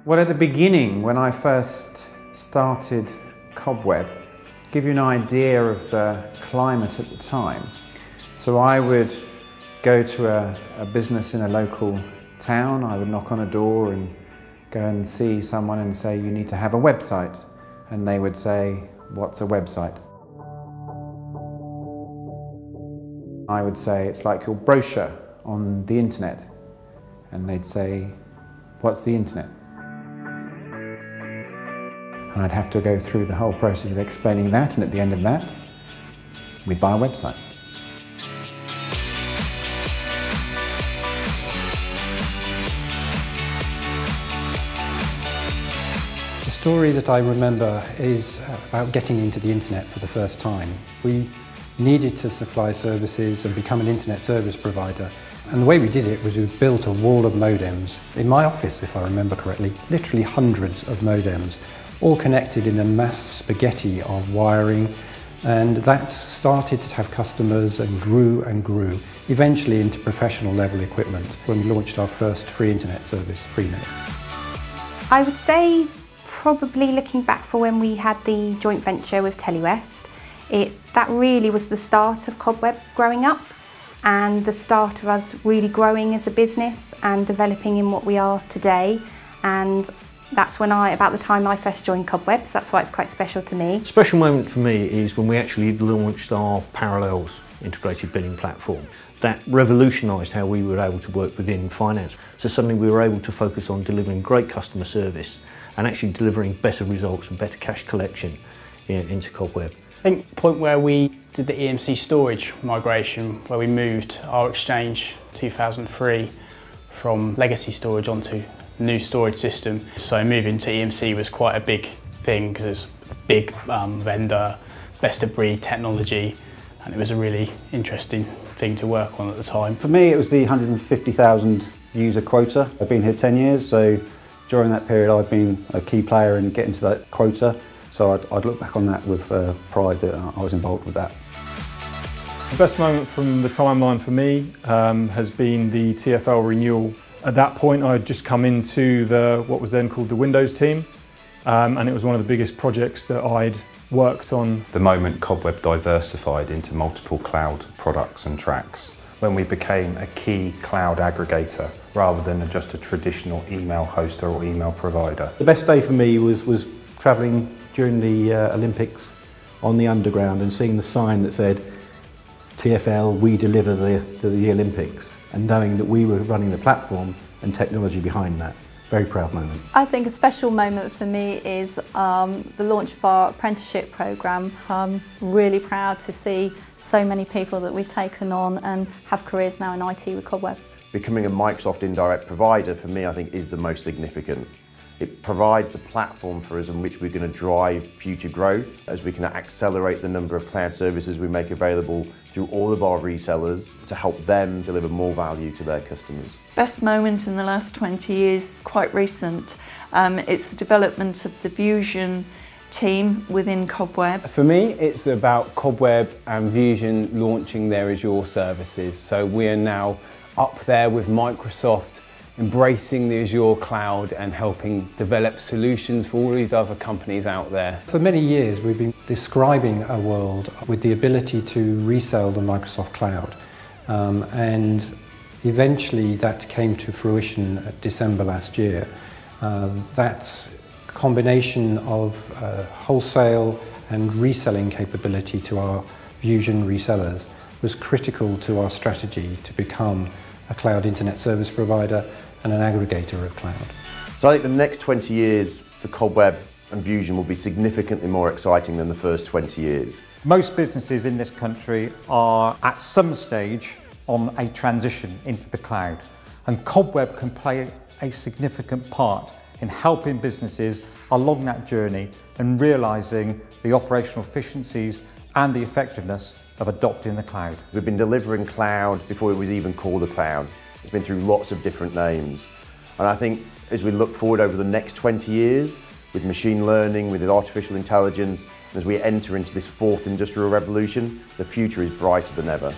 Well, at the beginning, when I first started Cobweb, to give you an idea of the climate at the time. So I would go to a business in a local town, I would knock on a door and go and see someone and say, you need to have a website. And they would say, what's a website? I would say, it's like your brochure on the internet. And they'd say, what's the internet? And I'd have to go through the whole process of explaining that, and at the end of that, we'd buy a website. The story that I remember is about getting into the internet for the first time. We needed to supply services and become an internet service provider. And the way we did it was we built a wall of modems. In my office, if I remember correctly, literally hundreds of modems, all connected in a mass spaghetti of wiring. And that started to have customers and grew, eventually into professional level equipment when we launched our first free internet service, Freenet. I would say probably looking back for when we had the joint venture with Telewest, that really was the start of Cobweb growing up and the start of us really growing as a business and developing in what we are today. And that's when about the time I first joined Cobweb, so that's why it's quite special to me. A special moment for me is when we actually launched our Parallels integrated billing platform. That revolutionised how we were able to work within finance. So suddenly we were able to focus on delivering great customer service and actually delivering better results and better cash collection into Cobweb. I think the point where we did the EMC storage migration, where we moved our Exchange 2003 from legacy storage onto new storage system. So moving to EMC was quite a big thing because it was a big vendor, best of breed technology, and it was a really interesting thing to work on at the time. For me, it was the 150,000 user quota. I've been here 10 years, so during that period I've been a key player in getting to that quota. So I'd look back on that with pride that I was involved with that. The best moment from the timeline for me has been the TfL renewal. At that point, I had just come into what was then called the Windows team, and it was one of the biggest projects that I'd worked on. The moment Cobweb diversified into multiple cloud products and tracks. When we became a key cloud aggregator rather than just a traditional email hoster or email provider. The best day for me was travelling during the Olympics on the Underground and seeing the sign that said, TfL, we deliver the Olympics, and knowing that we were running the platform and technology behind that. Very proud moment. I think a special moment for me is the launch of our apprenticeship programme. I'm really proud to see so many people that we've taken on and have careers now in IT with Cobweb. Becoming a Microsoft indirect provider for me I think is the most significant. It provides the platform for us in which we're going to drive future growth as we can accelerate the number of cloud services we make available through all of our resellers to help them deliver more value to their customers. Best moment in the last 20 years, quite recent. It's the development of the Fusion team within Cobweb. For me, it's about Cobweb and Fusion launching their Azure services. So we are now up there with Microsoft, embracing the Azure cloud and helping develop solutions for all these other companies out there. For many years we've been describing a world with the ability to resell the Microsoft cloud, and eventually that came to fruition at December last year. That combination of wholesale and reselling capability to our Fusion resellers was critical to our strategy to become a cloud internet service provider and an aggregator of cloud. So I think the next 20 years for Cobweb and Fusion will be significantly more exciting than the first 20 years. Most businesses in this country are at some stage on a transition into the cloud, and Cobweb can play a significant part in helping businesses along that journey and realising the operational efficiencies and the effectiveness of adopting the cloud. We've been delivering cloud before it was even called the cloud. It's been through lots of different names. And I think as we look forward over the next 20 years, with machine learning, with artificial intelligence, as we enter into this fourth industrial revolution, the future is brighter than ever.